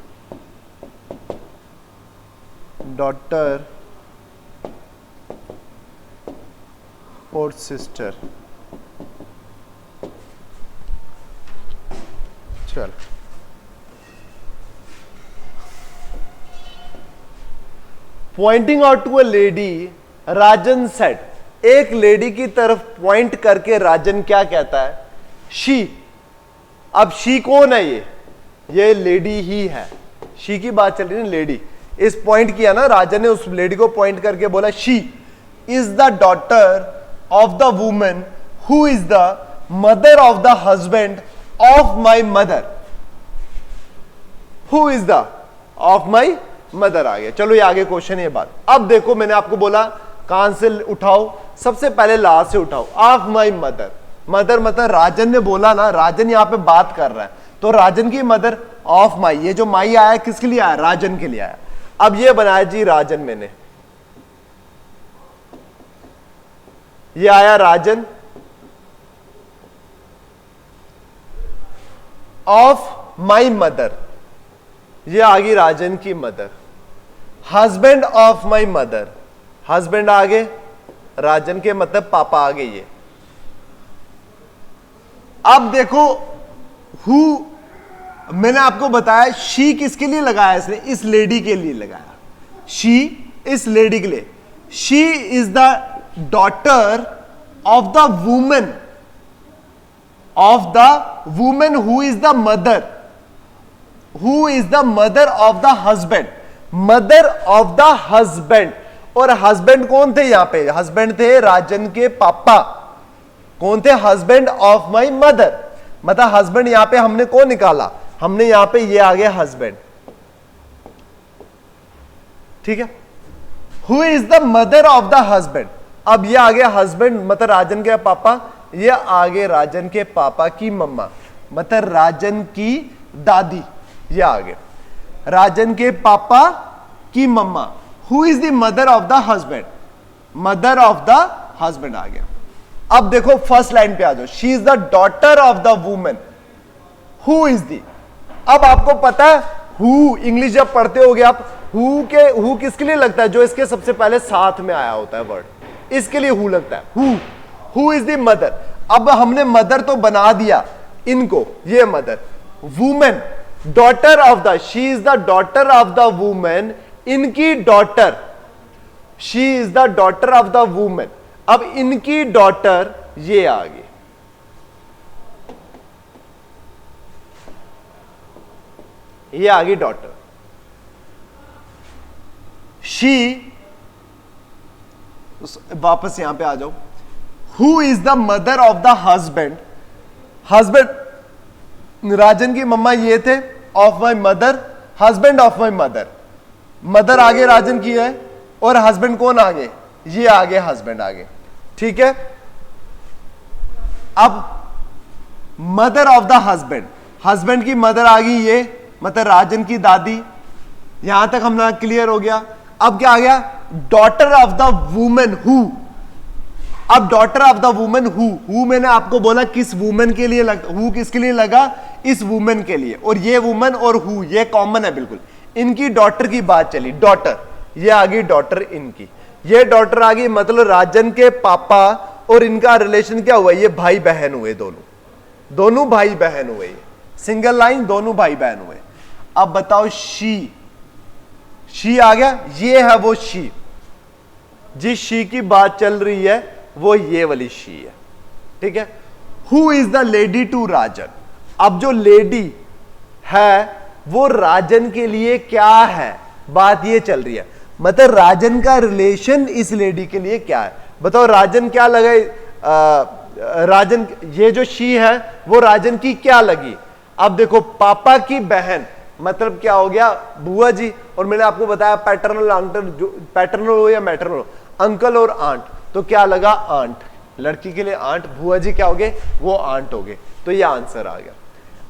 daughter or sister. चल pointing out to a lady, Rajan said, एक lady की तरफ point करके राजन क्या कहता है, she. अब she कौन है, ये लेडी ही है, शी की बात चल रही है, लेडी। इस पॉइंट किया ना राजन ने, उस लेडी को पॉइंट करके बोला she is the daughter of the woman who is the mother of the husband of my mother. Who is the of my mother आ गया। चलो ये आगे क्वेश्चन है ये बात। अब देखो मैंने आपको बोला कहां से उठाओ, सबसे पहले लास्ट से उठाओ, ऑफ माई मदर। मदर मतलब राजन ने बोला ना, राजन यहां पे बात कर रहा है, तो राजन की मदर ऑफ माई, ये जो माई आया किसके लिए आया, राजन के लिए आया। अब ये बनाया जी राजन, मैंने ये आया राजन ऑफ माई मदर, ये आ गई राजन की mother. Husband of my mother, husband आगे, राजन के मतलब पापा आगे। ये अब देखो हु, मैंने आपको बताया शी किसके लिए लगाया, इसने इस लेडी के लिए लगाया, शी इस लेडी के लिए। She is the daughter of the women, of the women who is the mother, who is the mother of the husband, mother of the husband. और हस्बैंड कौन थे यहां पे, हस्बैंड थे राजन के पापा। कौन थे, हस्बैंड ऑफ माई मदर, मतलब हस्बैंड यहां पे हमने कौन निकाला, हमने यहां पे ये आ गया हस्बैंड। ठीक है, who is the mother of the husband. अब ये आ गया हस्बैंड मतलब राजन के पापा, ये आगे राजन के पापा की मम्मा मतलब राजन की दादी, ये आगे राजन के पापा की मम्मा। Who is the mother of the husband, mother of the husband आ गया। अब देखो फर्स्ट लाइन पे आ जाओ, she is the daughter of the women who is the. अब आपको पता है हु, इंग्लिश जब पढ़ते होगे आप, हु किसके लिए लगता है, जो इसके सबसे पहले साथ में आया होता है वर्ड, इसके लिए हु लगता है। Who is the mother. अब हमने मदर तो बना दिया इनको, ये mother, women daughter of the, she is the daughter of the women, इनकी daughter, she is the daughter of the women. अब इनकी डॉटर ये आ गई, ये आ गई डॉटर। शी, वापस यहां पे आ जाओ, who is the mother of the husband, husband Rajan की मम्मा ये थे, of my mother, husband of my mother. Mother आगे राजन की है और हस्बैंड कौन आगे, ये आगे हस्बैंड आगे, ठीक है। अब mother of the husband, husband की मदर आ गई ये, मतलब राजन की दादी। यहां तक हम ना क्लियर हो गया। अब क्या आ गया, daughter of the women who. अब daughter of the women who मैंने आपको बोला किस वुमेन के लिए लगा, हु किसके लिए लगा, इस वुमेन के लिए। और ये वुमेन और हु ये कॉमन है बिल्कुल। इनकी डॉटर की बात चली, डॉटर, ये आ गई डॉटर इनकी, ये डॉटर आ गई, मतलब राजन के पापा और इनका रिलेशन क्या हुआ, ये भाई बहन हुए, दोनों भाई बहन हुए, सिंगल लाइन, दोनों भाई बहन हुए। अब बताओ शी आ गया, ये है वो शी, जिस शी की बात चल रही है वो ये वाली शी है, ठीक है। Who is the lady to Rajan. अब जो लेडी है वो राजन के लिए क्या है, बात ये चल रही है, मतलब राजन का रिलेशन इस लेडी के लिए क्या है। बताओ राजन क्या लगा, राजन, ये जो शी है वो राजन की क्या लगी। अब देखो पापा की बहन मतलब क्या हो गया, बुआ जी। और मैंने आपको बताया पैटर्नल अंकल, जो पैटर्नल हो या मैटरनल हो, अंकल और आंट, तो क्या लगा आंट, लड़की के लिए आंट, बुआ जी क्या हो गए, वो आंट हो गए। तो ये आंसर आ गया।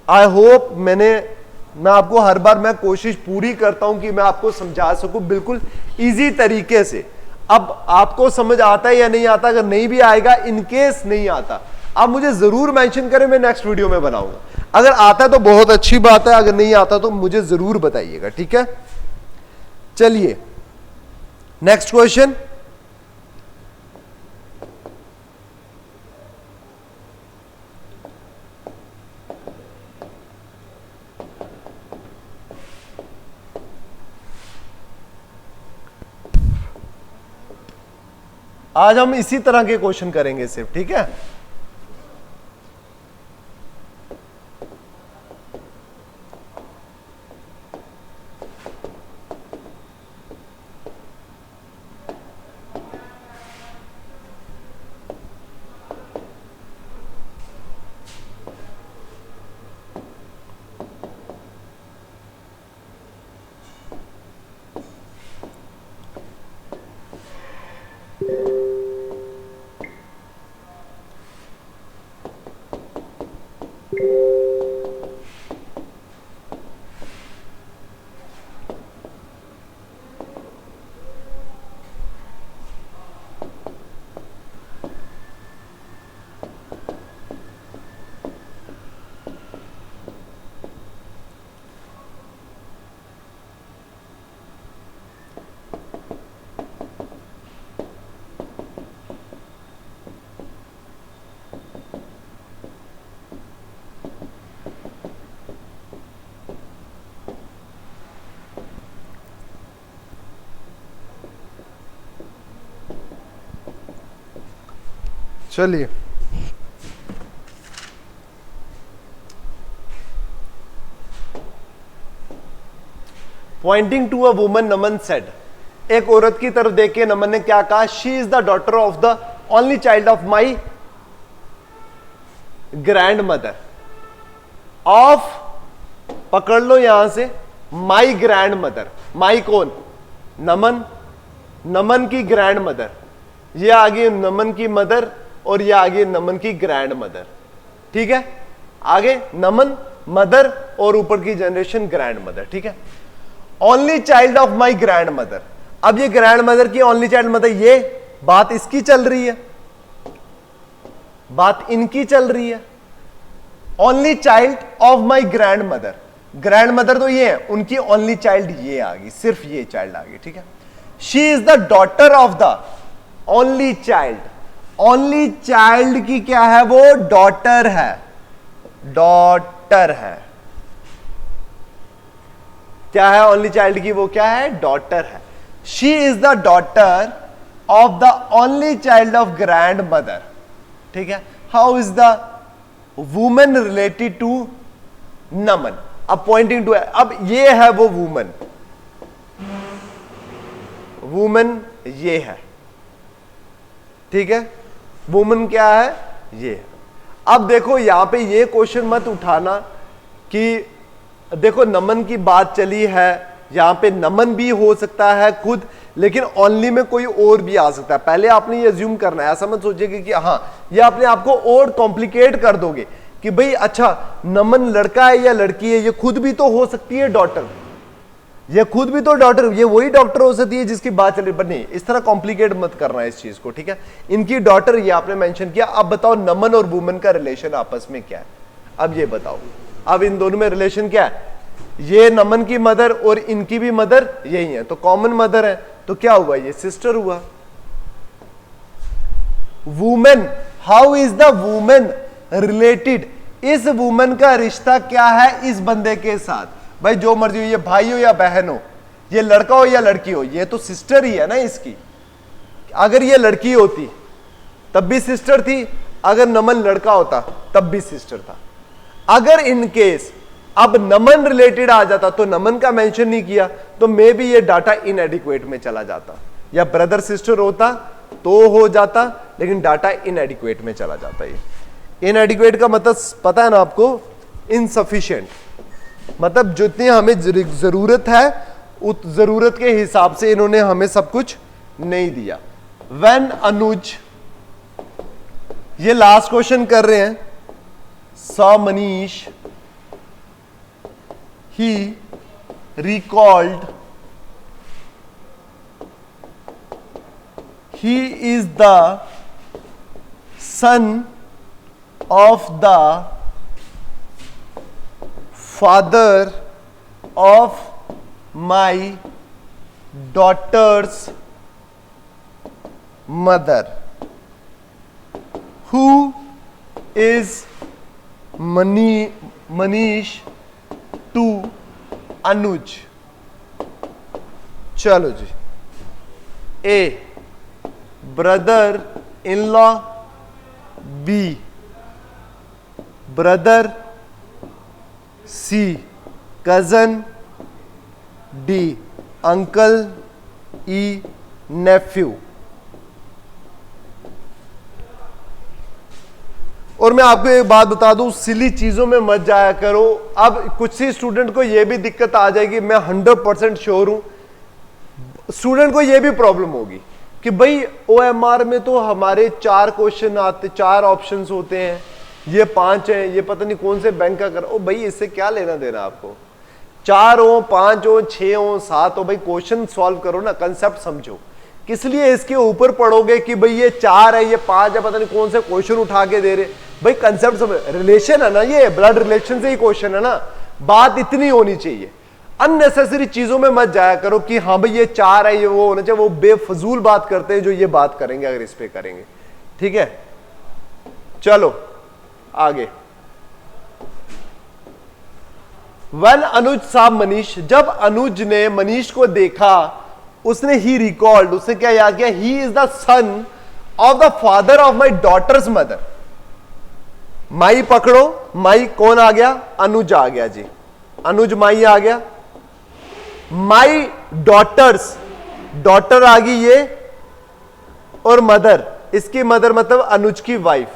आई होप मैं आपको हर बार मैं कोशिश पूरी करता हूं कि मैं आपको समझा सकूं बिल्कुल इजी तरीके से। अब आपको समझ आता है या नहीं आता, अगर नहीं भी आएगा, इनकेस नहीं आता आप मुझे जरूर मेंशन करें, मैं नेक्स्ट वीडियो में बनाऊंगा। अगर आता है तो बहुत अच्छी बात है, अगर नहीं आता तो मुझे जरूर बताइएगा, ठीक है। चलिए नेक्स्ट क्वेश्चन। आज हम इसी तरह के क्वेश्चन करेंगे सिर्फ, ठीक है। चलिए pointing to a woman Naman said, एक औरत की तरफ देख के नमन ने क्या कहा, she is the daughter of the only child of my grand mother of, पकड़ लो यहां से, माई ग्रैंड मदर, माई कौन, नमन, नमन की ग्रैंड मदर, ये आगे नमन की मदर और ये आगे नमन की ग्रैंड मदर, ठीक है। आगे नमन मदर और ऊपर की जनरेशन ग्रैंड मदर, ठीक है। Only child of my grand mother, अब ये ग्रैंड मदर की ओनली चाइल्ड मदर, ये बात इसकी चल रही है, बात इनकी चल रही है। Only child of my grand mother, grand mother तो ये है, उनकी ओनली चाइल्ड ये आ गई, सिर्फ ये चाइल्ड आ गई, ठीक है। She is the daughter of the only child, only child की क्या है, वो डॉटर है, डॉटर है, क्या है ओनली चाइल्ड की, वो क्या है, डॉटर है। She is the daughter of the only child of grand mother, ठीक है। How is the women related to Naman, अब पॉइंटिंग टू, अब ये है वो वुमन, वुमन ये है, ठीक है। वुमन क्या है, ये। अब देखो यहां पे ये क्वेश्चन मत उठाना कि देखो नमन की बात चली है, यहां पे नमन भी हो सकता है खुद, लेकिन ओनली में कोई और भी आ सकता है। पहले आपने ये अज्यूम करना है, ऐसा मत सोचिए कि हाँ ये अपने आप को और कॉम्प्लिकेट कर दोगे कि भाई अच्छा नमन लड़का है या लड़की है, ये खुद भी तो हो सकती है डॉटर, ये खुद भी तो डॉटर, ये वही डॉक्टर हो सकती है जिसकी बात चल रही, पर नहीं इस तरह कॉम्प्लिकेट मत करना है इस चीज को, ठीक है। इनकी डॉटर ये आपने मेंशन किया। अब बताओ नमन और वुमन का रिलेशन आपस में क्या है, अब ये बताओ, अब इन दोनों में रिलेशन क्या है। ये नमन की मदर और इनकी भी मदर यही है, तो कॉमन मदर है, तो क्या हुआ, ये सिस्टर हुआ। Women, how is the women related, इस वुमेन का रिश्ता क्या है इस बंदे के साथ। भाई जो मर्जी हो, ये भाई हो या बहन हो, ये लड़का हो या लड़की हो, ये तो सिस्टर ही है ना इसकी। अगर ये लड़की होती तब भी सिस्टर थी, अगर नमन लड़का होता तब भी सिस्टर था। अगर इन केस अब नमन रिलेटेड आ जाता तो नमन का मेंशन नहीं किया, तो मे भी ये डाटा इनएडिक्वेट में चला जाता, या ब्रदर सिस्टर होता तो हो जाता, लेकिन डाटा इनएडिक्वेट में चला जाता। ये इनएडिक्वेट का मतलब पता है ना आपको, इनसफिशिएंट, मतलब जितनी हमें जरूरत है उस जरूरत के हिसाब से इन्होंने हमें सब कुछ नहीं दिया। व्हेन अनुज, ये लास्ट क्वेश्चन कर रहे हैं, saw Manish, he recalled he is the son of the father of my daughter's mother. Who is Manish to Anuj. चलो जी, A brother in law, B brother, C cousin, D uncle, E nephew. और मैं आपको एक बात बता दूं, सिली चीजों में मत जाया करो। अब कुछ सी स्टूडेंट को यह भी दिक्कत आ जाएगी, मैं 100% श्योर हूं, स्टूडेंट को यह भी प्रॉब्लम होगी कि भाई ओएमआर में तो हमारे 4 क्वेश्चन आते, 4 ऑप्शंस होते हैं, ये 5 हैं, ये पता नहीं कौन से बैंक का कर। ओ भाई इससे क्या लेना देना आपको, 4 हो, 5 हो, 6 हो, 7 हो, भाई क्वेश्चन सॉल्व करो ना, कंसेप्ट समझो। किस लिए इसके ऊपर पढ़ोगे कि भाई ये 4 है, ये 5 है, पता नहीं कौन से क्वेश्चन उठा के दे रहे। भाई कंसेप्ट समझ, रिलेशन है ना, ये ब्लड रिलेशन से ही क्वेश्चन है ना, बात इतनी होनी चाहिए। अननेसेसरी चीजों में मत जाया करो कि हाँ भाई ये 4 है, ये वो होना चाहिए, वो बेफजूल बात करते हैं जो ये बात करेंगे अगर इस पे करेंगे, ठीक है। चलो आगे, When अनुज साहब मनीष, जब अनुज ने मनीष को देखा, उसने ही रिकॉल्ड, उसने क्या याद किया, he is the son of the father of my daughters mother. My पकड़ो, माई कौन आ गया, अनुज आ गया जी, अनुज माई आ गया। माई डॉटर्स, डॉटर आ गई ये, और मदर, इसकी मदर मतलब अनुज की वाइफ,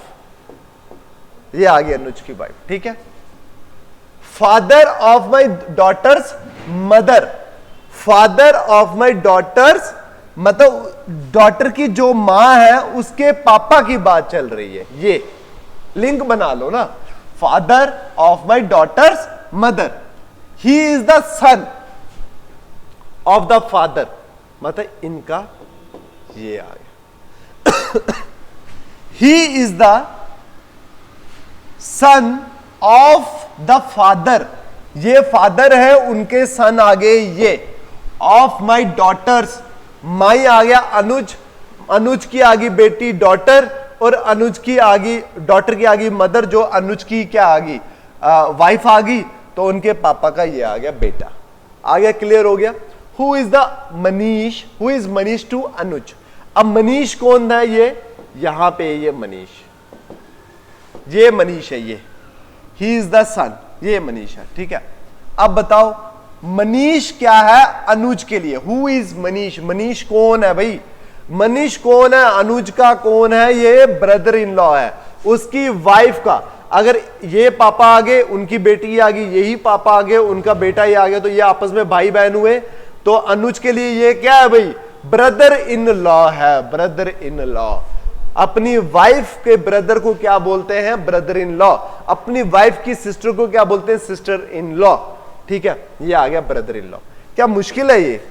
ये आ गई अनुज की वाइफ, ठीक है। Father of my daughters mother, father of my daughter's मतलब डॉटर की जो मां है उसके पापा की बात चल रही है, ये लिंक बना लो ना, father of my daughters mother, he is the son of the father, मतलब इनका ये आ गया he is the son of the father, ये फादर है, उनके सन आ गए ये, ऑफ माई डॉटर्स, माई आ गया अनुज, अनुज की आ गई बेटी डॉटर, और अनुज की आ गई, डॉटर की आ गई मदर, जो अनुज की क्या आ गई, वाइफ आ गई, तो उनके पापा का ये आ गया बेटा, आ गया, क्लियर हो गया। Who is the Manish, who is Manish to Anuj. अब मनीष कौन है, ये यहां पे ये मनीष, ये मनीष है, ये ही इज द सन, ये मनीष है, ठीक है। अब बताओ मनीष क्या है अनुज के लिए, हु इज मनीष, मनीष कौन है भाई, मनीष कौन है, अनुज का कौन है, ये ब्रदर इन लॉ है, उसकी वाइफ का। अगर ये पापा आ गए, उनकी बेटी आ गई, यही पापा आ गए, उनका बेटा ही आ गया, तो ये आपस में भाई बहन हुए। तो अनुज के लिए ये क्या है भाई? ब्रदर इन लॉ है, ब्रदर इन लॉ। अपनी वाइफ के ब्रदर को क्या बोलते हैं? Brother in law. अपनी वाइफ की सिस्टर को क्या बोलते हैं? Sister in law. ठीक है, ये आ गया ब्रदर इन लॉ। क्या मुश्किल है? ये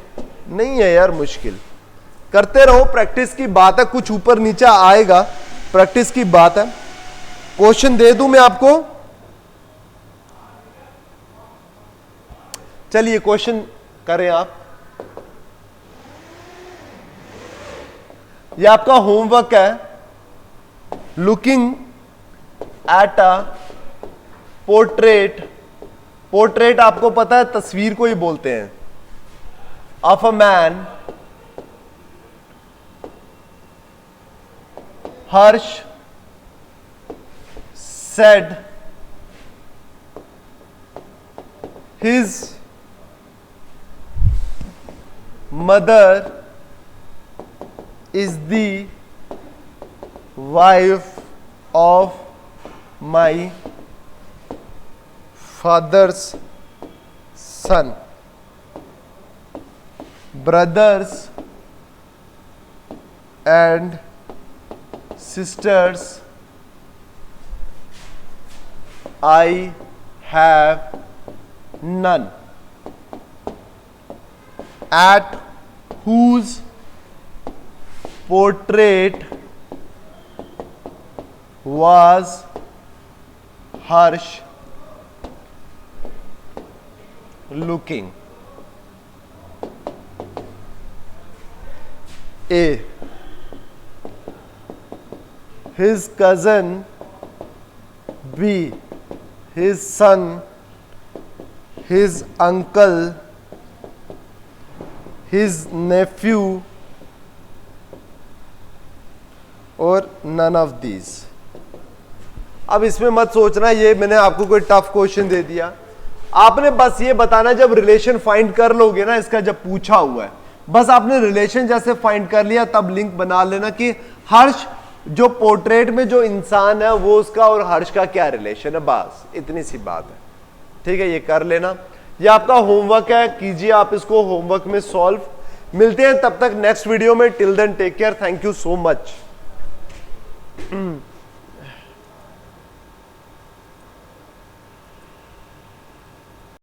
नहीं है यार मुश्किल। करते रहो, प्रैक्टिस की बात है, कुछ ऊपर नीचे आएगा, प्रैक्टिस की बात है। क्वेश्चन दे दूं मैं आपको? चलिए क्वेश्चन करें आप। ये आपका होमवर्क है, looking at a portrait. Portrait आपको पता है तस्वीर को ही बोलते हैं, of a man Harsh said his mother is the wife of my father's son. Brothers and sisters I have none. At whose portrait was Harsh looking? A. His cousin. B. His son, his uncle, his nephew, और none of these. अब इसमें मत सोचना ये मैंने आपको कोई tough question दे दिया। आपने बस ये बताना, जब रिलेशन फाइंड कर लोगे ना इसका, जब पूछा हुआ है, बस आपने रिलेशन जैसे फाइंड कर लिया तब लिंक बना लेना कि हर्ष जो पोर्ट्रेट में जो इंसान है वो उसका और हर्ष का क्या रिलेशन है, बस इतनी सी बात है। ठीक है, ये कर लेना। ये आपका होमवर्क है, कीजिए आप इसको होमवर्क में सॉल्व। मिलते हैं तब तक नेक्स्ट वीडियो में। Till then take care, thank you so much.